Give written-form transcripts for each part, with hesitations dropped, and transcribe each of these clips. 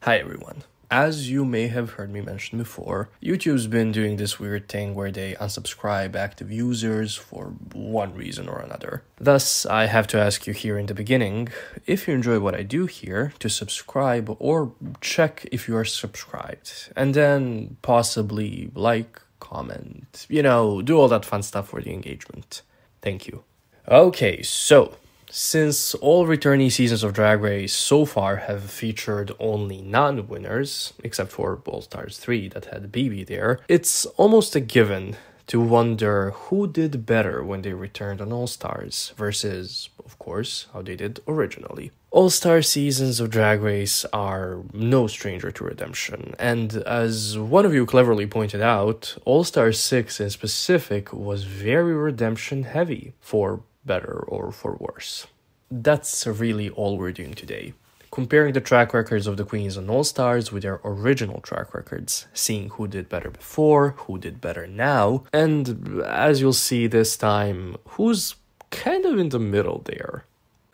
Hi everyone. As you may have heard me mention before, YouTube's been doing this weird thing where they unsubscribe active users for one reason or another. Thus, I have to ask you here in the beginning, if you enjoy what I do here, to subscribe or check if you are subscribed, and then possibly like, comment, do all that fun stuff for the engagement. Thank you. Okay, so since all returnee seasons of Drag Race so far have featured only non-winners, except for All Stars 3 that had BB there, it's almost a given to wonder who did better when they returned on All Stars versus, of course, how they did originally. All-Star seasons of Drag Race are no stranger to redemption, and as one of you cleverly pointed out, All-Star 6 in specific was very redemption-heavy, for better or for worse. That's really all we're doing today. Comparing the track records of the queens on All-Stars with their original track records, seeing who did better before, who did better now, and as you'll see this time, who's kind of in the middle there.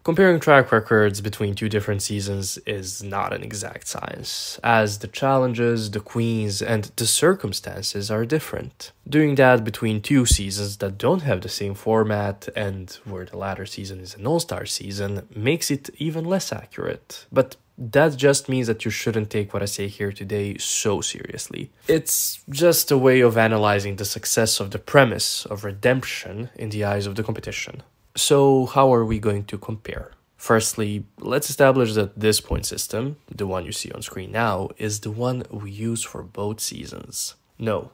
Comparing track records between two different seasons is not an exact science, as the challenges, the queens, and the circumstances are different. Doing that between two seasons that don't have the same format, and where the latter season is an all-star season, makes it even less accurate. But that just means that you shouldn't take what I say here today so seriously. It's just a way of analyzing the success of the premise of redemption in the eyes of the competition. So how are we going to compare? Firstly, let's establish that this point system, the one you see on screen now, is the one we use for both seasons. No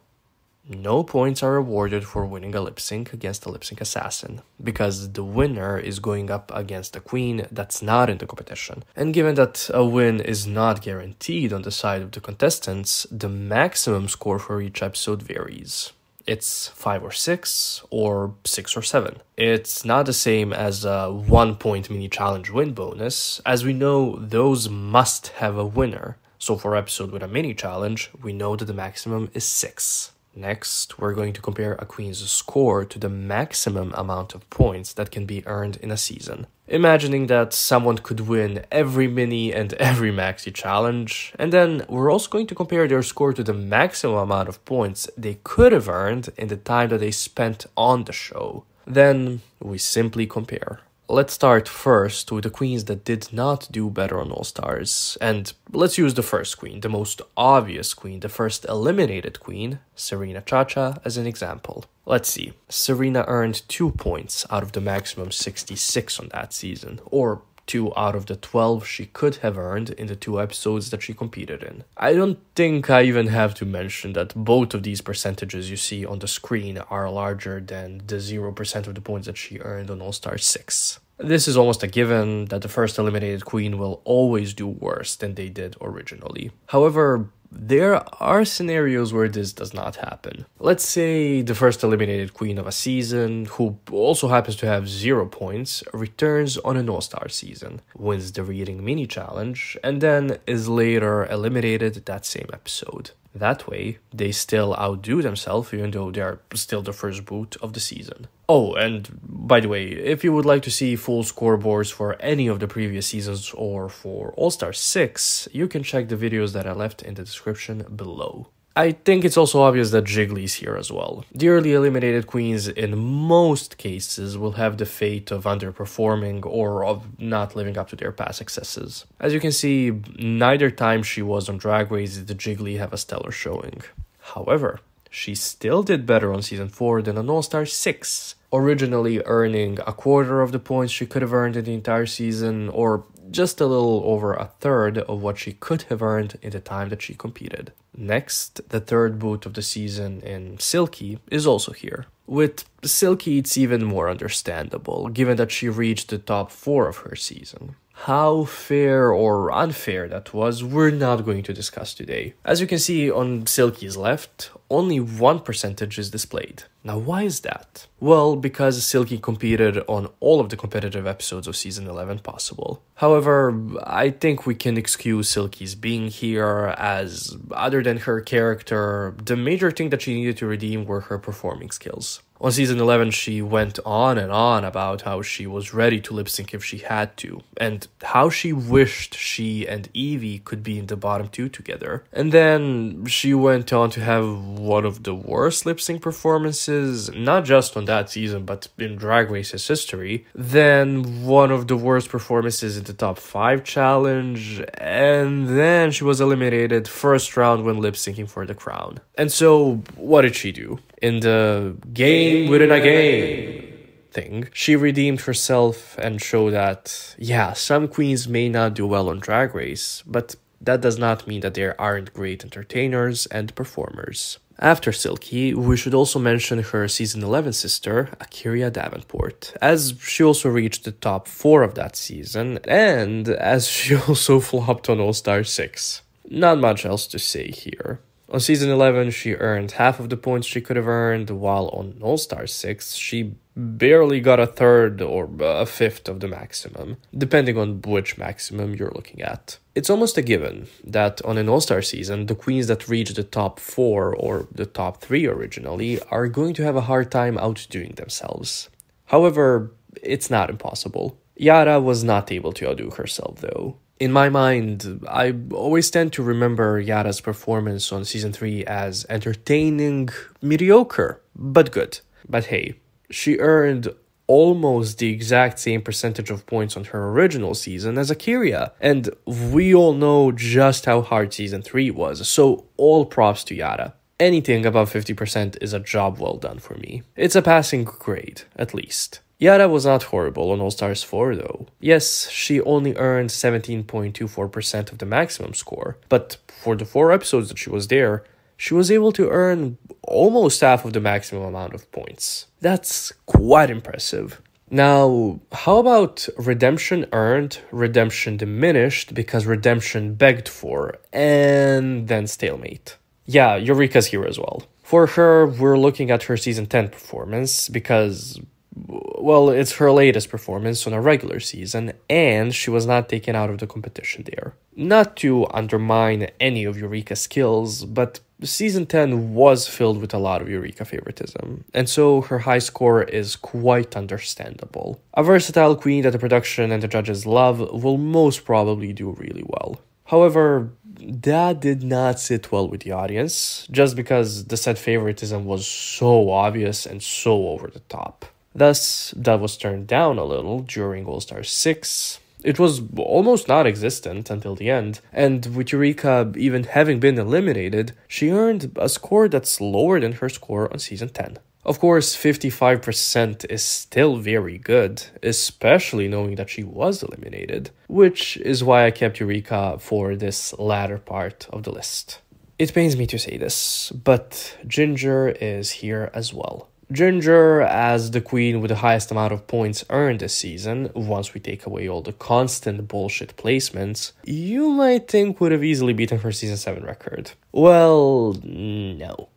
points are awarded for winning a lip sync against a lip sync assassin, because the winner is going up against a queen that's not in the competition. And given that a win is not guaranteed on the side of the contestants, the maximum score for each episode varies. It's 5 or 6, or 6 or 7. It's not the same as a 1-point mini challenge win bonus, as we know those must have a winner. So for episode with a mini challenge, we know that the maximum is 6. Next, we're going to compare a queen's score to the maximum amount of points that can be earned in a season. Imagining that someone could win every mini and every maxi challenge, and then we're also going to compare their score to the maximum amount of points they could have earned in the time that they spent on the show. Then we simply compare. Let's start first with the queens that did not do better on All Stars, and let's use the first queen, the most obvious queen, the first eliminated queen, Serena ChaCha, as an example. Let's see, Serena earned 2 points out of the maximum 66 on that season, or 2 out of the 12 she could have earned in the 2 episodes that she competed in. I don't think I even have to mention that both of these percentages you see on the screen are larger than the 0% of the points that she earned on All-Star 6. This is almost a given that the first eliminated queen will always do worse than they did originally. However, there are scenarios where this does not happen. Let's say the first eliminated queen of a season, who also happens to have 0 points, returns on an all-star season, wins the reading mini challenge, and then is later eliminated that same episode. That way, they still outdo themselves even though they are still the first boot of the season. Oh, and by the way, if you would like to see full scoreboards for any of the previous seasons or for All-Star 6, you can check the videos that I left in the description below. I think it's also obvious that Jiggly is here as well. The early eliminated queens in most cases will have the fate of underperforming or of not living up to their past successes. As you can see, neither time she was on Drag Race did Jiggly have a stellar showing. However, she still did better on Season 4 than on All-Star 6, originally earning a quarter of the points she could have earned in the entire season, or just a little over a third of what she could have earned in the time that she competed. Next, the third boot of the season in Silky is also here. With Silky, it's even more understandable, given that she reached the top 4 of her season. How fair or unfair that was, we're not going to discuss today. As you can see on Silky's left, only 1% is displayed. Now why is that? Well, because Silky competed on all of the competitive episodes of Season 11 possible. However, I think we can excuse Silky's being here, as other than her character, the major thing that she needed to redeem were her performing skills. On season 11, she went on and on about how she was ready to lip sync if she had to, and how she wished she and Evie could be in the bottom two together. And then she went on to have one of the worst lip sync performances, not just on that season, but in Drag Race's history. Then one of the worst performances in the top 5 challenge, and then she was eliminated first round when lip syncing for the crown. And so, what did she do? In the game within a game thing, she redeemed herself and showed that, yeah, some queens may not do well on Drag Race, but that does not mean that they aren't great entertainers and performers. After Silky, we should also mention her season 11 sister, Akira Davenport, as she also reached the top 4 of that season, and as she also flopped on All-Star 6. Not much else to say here. On season 11, she earned half of the points she could have earned, while on All-Star 6, she barely got a third or a fifth of the maximum, depending on which maximum you're looking at. It's almost a given that on an All-Star season, the queens that reach the top 4 or the top 3 originally are going to have a hard time outdoing themselves. However, it's not impossible. Yara was not able to outdo herself though. In my mind, I always tend to remember Yara's performance on season 3 as entertaining, mediocre, but good. But hey, she earned almost the exact same percentage of points on her original season as Akira, and we all know just how hard season 3 was, so all props to Yara. Anything above 50% is a job well done for me. It's a passing grade, at least. Yara was not horrible on All-Stars 4 though. Yes, she only earned 17.24% of the maximum score, but for the 4 episodes that she was there, she was able to earn almost half of the maximum amount of points. That's quite impressive. Now, how about redemption earned, redemption diminished because redemption begged for, and then stalemate? Yeah, Eureka's here as well. For her, we're looking at her season 10 performance because, well, it's her latest performance on a regular season, and she was not taken out of the competition there. Not to undermine any of Eureka's skills, but season 10 was filled with a lot of Eureka favoritism, and so her high score is quite understandable. A versatile queen that the production and the judges love will most probably do really well. However, that did not sit well with the audience, just because the said favoritism was so obvious and so over the top. Thus, that was turned down a little during All-Star 6. It was almost non-existent until the end, and with Eureka even having been eliminated, she earned a score that's lower than her score on season 10. Of course, 55% is still very good, especially knowing that she was eliminated, which is why I kept Eureka for this latter part of the list. It pains me to say this, but Ginger is here as well. Ginger, as the queen with the highest amount of points earned this season, once we take away all the constant bullshit placements, you might think would have easily beaten her season 7 record. Well, no.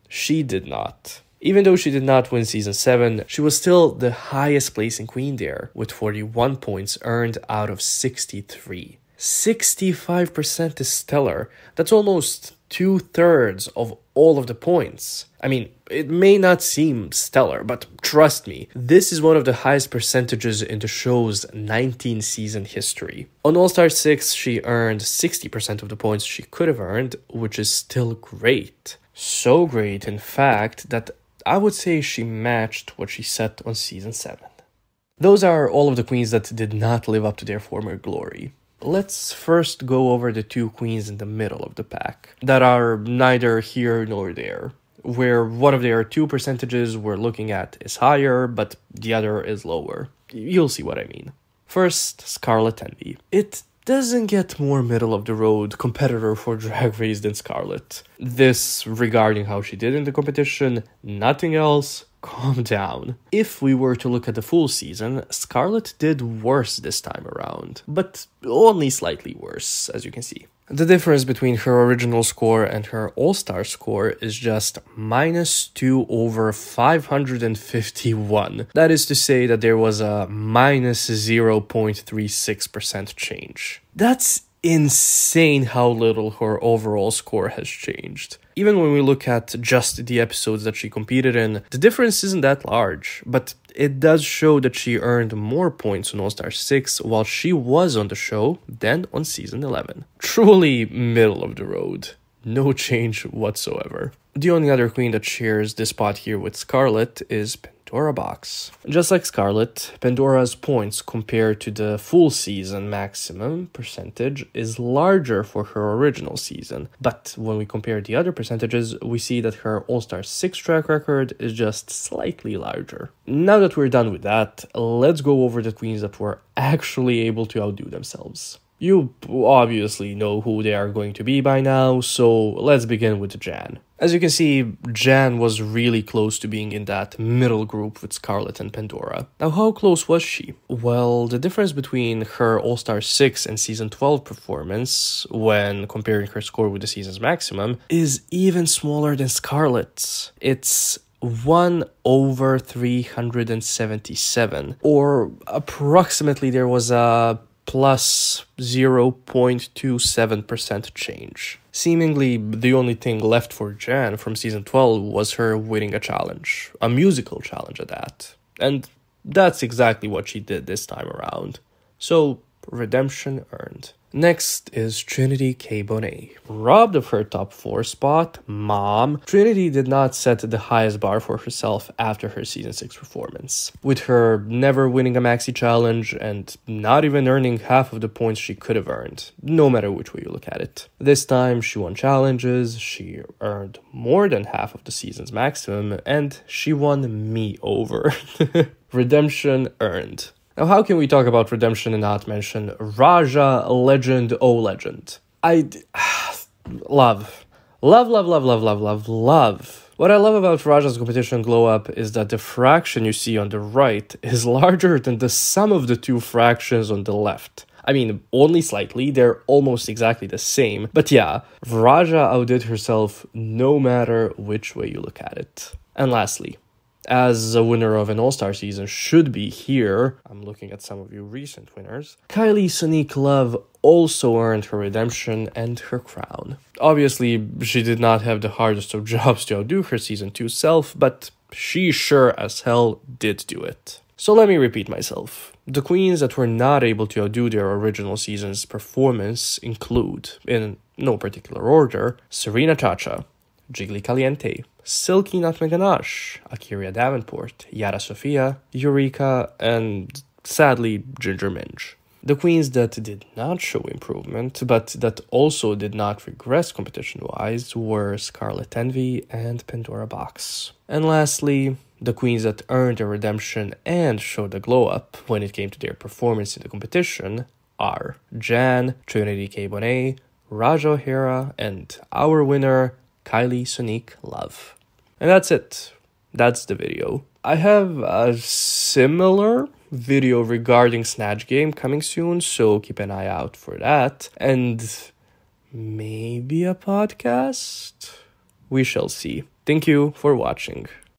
She did not. Even though she did not win season 7, she was still the highest placing queen there, with 41 points earned out of 63. 65% is stellar. That's almost 2/3 of all of the points. I mean, it may not seem stellar, but trust me, this is one of the highest percentages in the show's 19-season history. On All-Star 6, she earned 60% of the points she could have earned, which is still great. So great, in fact, that I would say she matched what she set on season 7. Those are all of the queens that did not live up to their former glory. Let's first go over the 2 queens in the middle of the pack that are neither here nor there, where one of their 2 percentages we're looking at is higher, but the other is lower. You'll see what I mean. First, Scarlet Envy. It doesn't get more middle-of-the-road competitor for Drag Race than Scarlet. This regarding how she did in the competition, nothing else. Calm down. If we were to look at the full season, Scarlet did worse this time around, but only slightly worse, as you can see. The difference between her original score and her All-Star score is just -2 over 551. That is to say that there was a -0.36% change. That's insane how little her overall score has changed. Even when we look at just the episodes that she competed in, the difference isn't that large, but it does show that she earned more points on All-Star 6 while she was on the show than on season 11. Truly middle of the road. No change whatsoever. The only other queen that shares this spot here with Scarlet is Pandora Boxx. Just like Scarlet, Pandora's points compared to the full season maximum percentage is larger for her original season, but when we compare the other percentages, we see that her All-Star 6 track record is just slightly larger. Now that we're done with that, let's go over the queens that were actually able to outdo themselves. You obviously know who they are going to be by now, so let's begin with Jan. As you can see, Jan was really close to being in that middle group with Scarlet and Pandora. Now, how close was she? Well, the difference between her All-Star 6 and Season 12 performance, when comparing her score with the season's maximum, is even smaller than Scarlet's. It's 1/377, or approximately there was a plus 0.27% change. Seemingly, the only thing left for Jan from season 12 was her winning a challenge, a musical challenge at that. And that's exactly what she did this time around. So, redemption earned. Next is Trinity K. Bonet. Robbed of her top 4 spot, Mom, Trinity did not set the highest bar for herself after her season 6 performance. With her never winning a maxi challenge and not even earning half of the points she could have earned, no matter which way you look at it. This time she won challenges, she earned more than half of the season's maximum, and she won me over. Redemption earned. Now, how can we talk about redemption and not mention Raja, legend, oh legend? Love. What I love about Raja's competition glow up is that the fraction you see on the right is larger than the sum of the 2 fractions on the left. I mean, only slightly, they're almost exactly the same. But yeah, Raja outdid herself no matter which way you look at it. And lastly, as a winner of an All-Star season should be here, I'm looking at some of you recent winners, Kylie Sonic Love also earned her redemption and her crown. Obviously, she did not have the hardest of jobs to outdo her season 2 self, but she sure as hell did do it. So let me repeat myself. The queens that were not able to outdo their original season's performance include, in no particular order, Serena ChaCha, Jiggly Caliente, Silky Nutmeg Ganache, Davenport, Yara Sofía, Eureka, and sadly Ginger Minj. The queens that did not show improvement, but that also did not regress competition-wise, were Scarlet Envy and Pandora Boxx. And lastly, the queens that earned a redemption and showed a glow-up when it came to their performance in the competition are Jan, Trinity K. Bonet, Raja O'Hara, and our winner, Kylie Sonic Love. And that's it. That's the video. I have a similar video regarding Snatch Game coming soon, so keep an eye out for that. And maybe a podcast? We shall see. Thank you for watching.